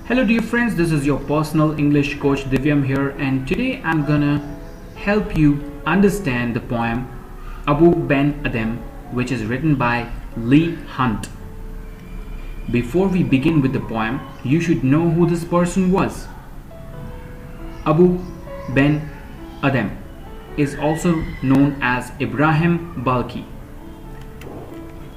Hello dear friends, this is your personal English coach Divyam here, and today I'm gonna help you understand the poem Abou Ben Adhem, which is written by Leigh. Before we begin with the poem, you should know who this person was. Abou Ben Adhem is also known as Ibrahim Balkhi.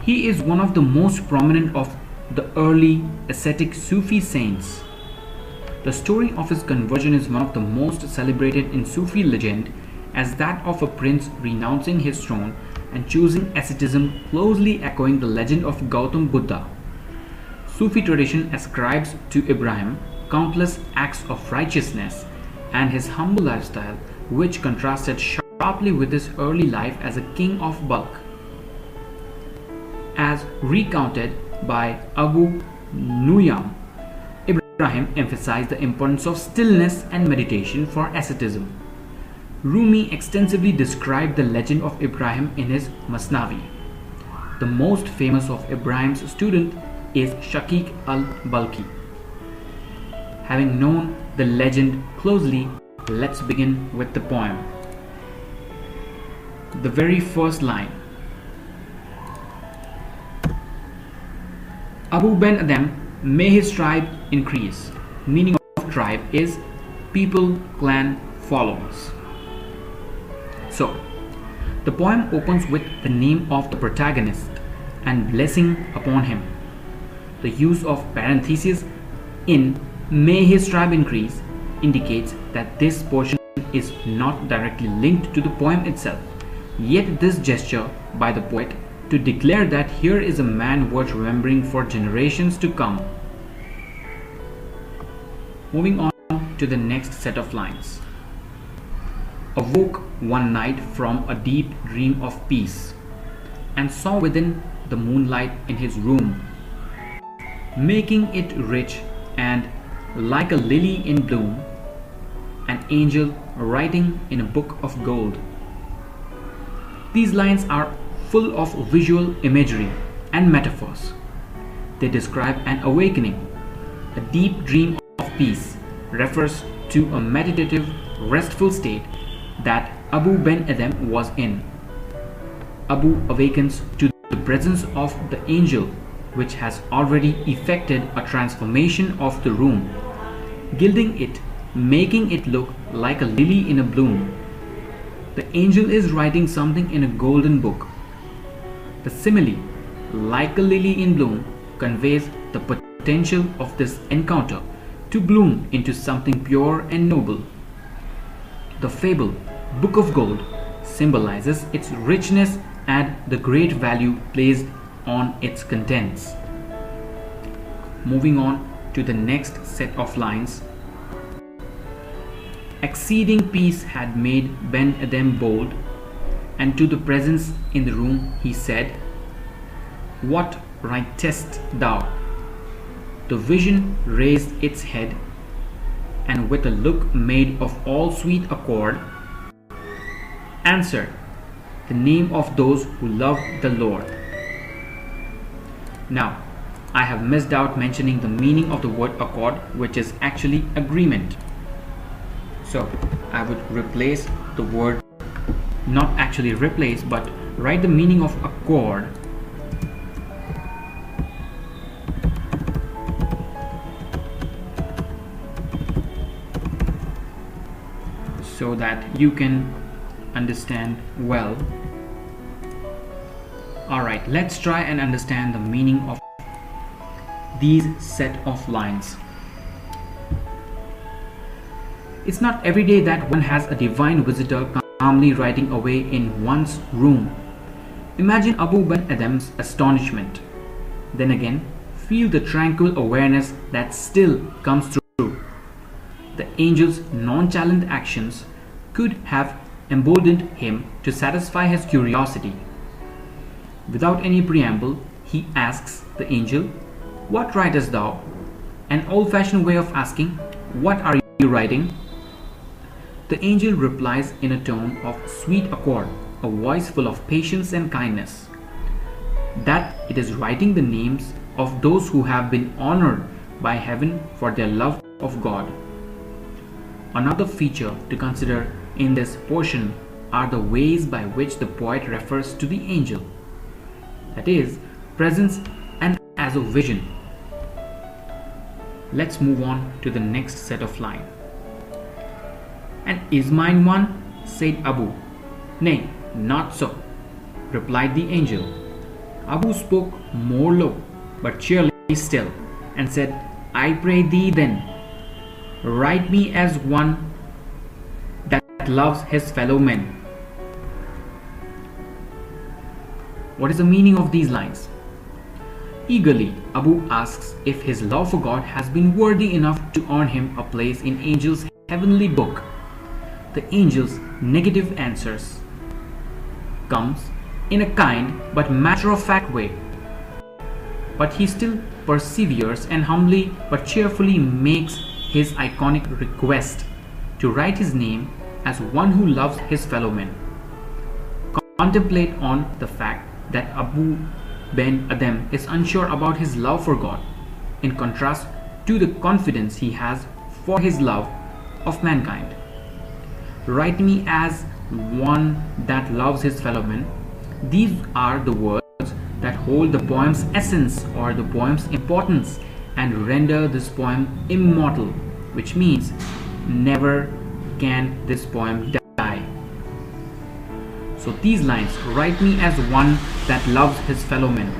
He is one of the most prominent of the early ascetic Sufi saints. The story of his conversion is one of the most celebrated in Sufi legend as that of a prince renouncing his throne and choosing asceticism, closely echoing the legend of Gautama Buddha. Sufi tradition ascribes to Ibrahim countless acts of righteousness and his humble lifestyle, which contrasted sharply with his early life as a king of Balkh. As recounted by Abou Ben Adhem, Ibrahim emphasized the importance of stillness and meditation for asceticism. Rumi extensively described the legend of Ibrahim in his Masnavi. The most famous of Ibrahim's students is Shaqiq al-Balkhi. Having known the legend closely, let's begin with the poem. The very first line. Abou Ben Adhem, may his tribe increase. Meaning of tribe is people, clan, followers. So, the poem opens with the name of the protagonist and blessing upon him. The use of parentheses in may his tribe increase indicates that this portion is not directly linked to the poem itself. Yet this gesture by the poet to declare that here is a man worth remembering for generations to come. Moving on to the next set of lines. Awoke one night from a deep dream of peace, and saw within the moonlight in his room, making it rich and like a lily in bloom, an angel writing in a book of gold. These lines are full of visual imagery and metaphors. They describe an awakening. A deep dream of peace refers to a meditative, restful state that Abou Ben Adhem was in. Abu awakens to the presence of the angel, which has already effected a transformation of the room, gilding it, making it look like a lily in a bloom. The angel is writing something in a golden book. The simile, like a lily in bloom, conveys the potential of this encounter to bloom into something pure and noble. The fable, Book of Gold, symbolizes its richness and the great value placed on its contents. Moving on to the next set of lines. Exceeding peace had made Ben Adhem bold, and to the presence in the room he said, what writest thou? The vision raised its head, and with a look made of all sweet accord, answered, the name of those who love the Lord. Now, I have missed out mentioning the meaning of the word accord, which is actually agreement. So, I would replace the word, not actually replace, but write the meaning of accord so that you can understand well. Alright, let's try and understand the meaning of these set of lines. It's not every day that one has a divine visitor calmly writing away in one's room. Imagine Abou Ben Adhem's astonishment. Then again, feel the tranquil awareness that still comes through. The angel's nonchalant actions could have emboldened him to satisfy his curiosity. Without any preamble, he asks the angel, what writest thou? An old-fashioned way of asking, what are you writing? The angel replies in a tone of sweet accord, a voice full of patience and kindness, that it is writing the names of those who have been honored by heaven for their love of God. Another feature to consider in this portion are the ways by which the poet refers to the angel, that is, presence and as a vision. Let's move on to the next set of lines. "And is mine one?" said Abu. "Nay, not so," replied the angel. Abu spoke more low, but cheerily still, and said, "I pray thee then, write me as one that loves his fellow men." What is the meaning of these lines? Eagerly, Abu asks if his love for God has been worthy enough to earn him a place in angels' heavenly book. The angel's negative answers comes in a kind but matter-of-fact way. But he still perseveres and humbly but cheerfully makes his iconic request to write his name as one who loves his fellow men. Contemplate on the fact that Abou Ben Adhem is unsure about his love for God, in contrast to the confidence he has for his love of mankind. "Write me as one that loves his fellow men." These are the words that hold the poem's essence or the poem's importance and render this poem immortal, which means never can this poem die. So these lines, "Write me as one that loves his fellow men."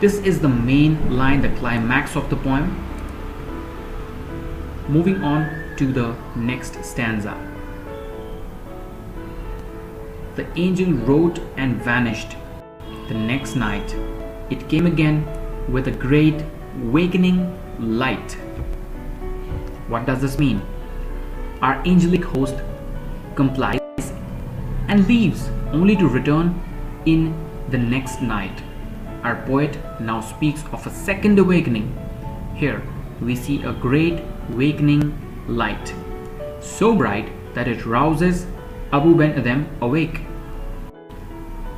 This is the main line, the climax of the poem. Moving on to the next stanza. "The angel wrote and vanished. The next night it came again with a great awakening light." What does this mean? Our angelic host complies and leaves only to return in the next night. Our poet now speaks of a second awakening. Here we see a great awakening light, so bright that it rouses Abou Ben Adhem awake.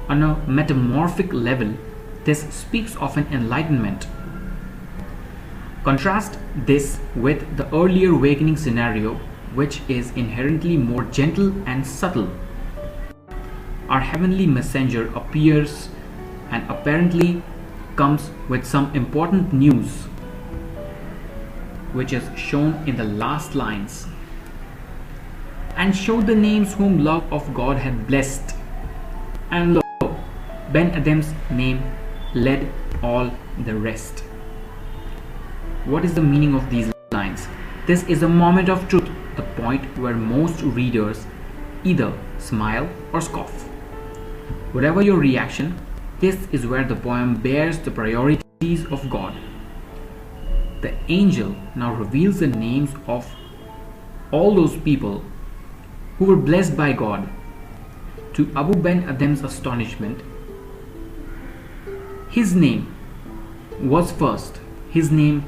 On a metamorphic level, this speaks of an enlightenment. Contrast this with the earlier awakening scenario, which is inherently more gentle and subtle. Our heavenly messenger appears and apparently comes with some important news, which is shown in the last lines. "And showed the names whom love of God had blessed. And lo, Ben Adhem's name led all the rest." What is the meaning of these lines? This is a moment of truth, the point where most readers either smile or scoff. Whatever your reaction, this is where the poem bears the priorities of God. The angel now reveals the names of all those people who were blessed by God. To Abou Ben Adhem's astonishment, his name was first. His name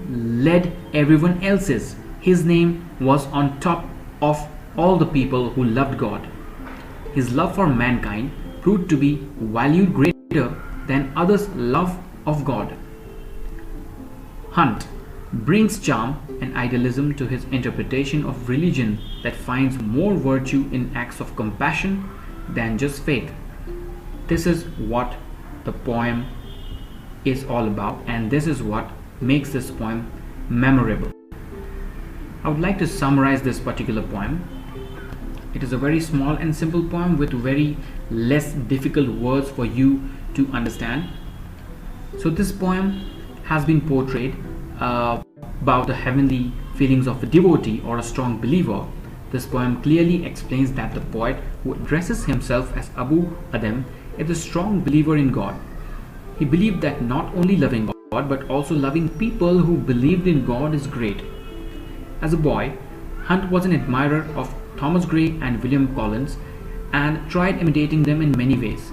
led everyone else's. His name was on top of all the people who loved God. His love for mankind proved to be valued greater than others' love of God. Hunt brings charm and idealism to his interpretation of religion that finds more virtue in acts of compassion than just faith. This is what the poem is all about, and this is what makes this poem memorable. I would like to summarize this particular poem. It is a very small and simple poem with very less difficult words for you to understand. So this poem has been portrayed about the heavenly feelings of a devotee or a strong believer. This poem clearly explains that the poet, who addresses himself as Abou Adhem, is a strong believer in God. He believed that not only loving God but also loving people who believed in God is great. As a boy, Hunt was an admirer of Thomas Gray and William Collins and tried imitating them in many ways.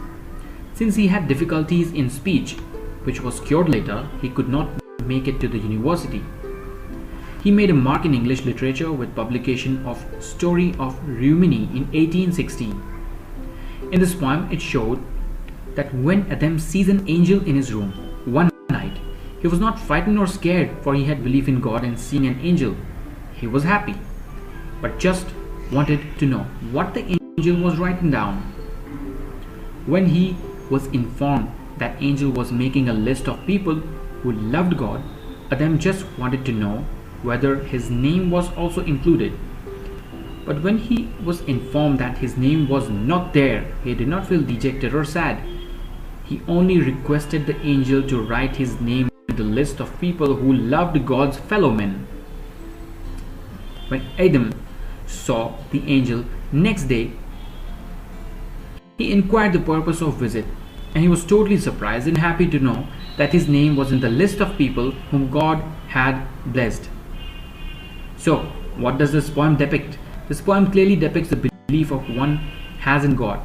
Since he had difficulties in speech, which was cured later, he could not make it to the university. He made a mark in English literature with publication of Story of Rumi in 1816. In this poem, it showed that when Adhem sees an angel in his room one night, He was not frightened or scared, for he had belief in God and seeing an angel. He was happy, but just wanted to know what the angel was writing down. When he was informed that angel was making a list of people who loved God, Adhem just wanted to know whether his name was also included. But when he was informed that his name was not there, he did not feel dejected or sad. He only requested the angel to write his name in the list of people who loved God's fellow men. When Adhem saw the angel next day, he inquired the purpose of visit, and he was totally surprised and happy to know that his name was in the list of people whom God had blessed. So, what does this poem depict? This poem clearly depicts the belief of one has in God.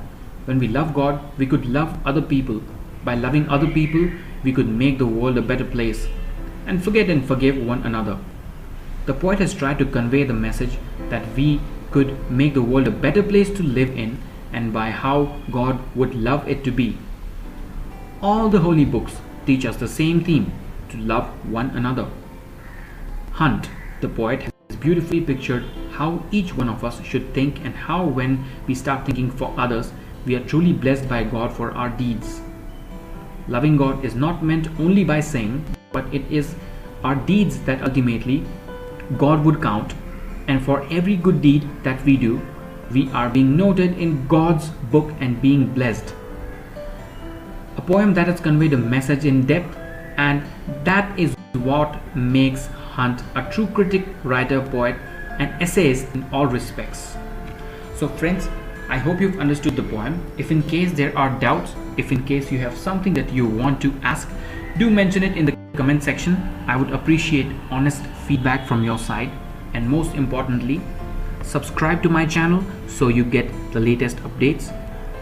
When we love God, we could love other people. By loving other people, we could make the world a better place and forget and forgive one another. The poet has tried to convey the message that we could make the world a better place to live in, and by how God would love it to be. All the holy books teach us the same theme, to love one another. Hunt, the poet, has beautifully pictured how each one of us should think, and how when we start thinking for others, we are truly blessed by God for our deeds. Loving God is not meant only by saying, but it is our deeds that ultimately God would count, and for every good deed that we do, we are being noted in God's book and being blessed. A poem that has conveyed a message in depth, and that is what makes Hunt a true critic, writer, poet, and essayist in all respects. So friends, I hope you've understood the poem. If in case there are doubts, if in case you have something that you want to ask, do mention it in the comment section. I would appreciate honest feedback from your side, and most importantly, subscribe to my channel so you get the latest updates.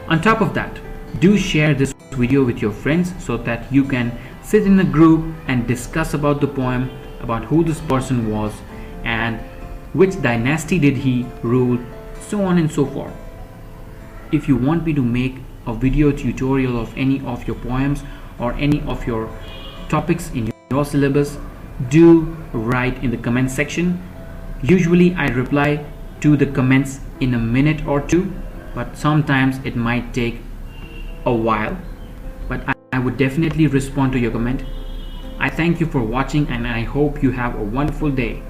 On top of that, do share this video with your friends so that you can sit in a group and discuss about the poem, about who this person was and which dynasty did he rule, so on and so forth. If you want me to make a video tutorial of any of your poems or any of your topics in your syllabus, do write in the comment section. Usually I reply to the comments in a minute or two, but sometimes it might take a while, but I would definitely respond to your comment. I thank you for watching, and I hope you have a wonderful day.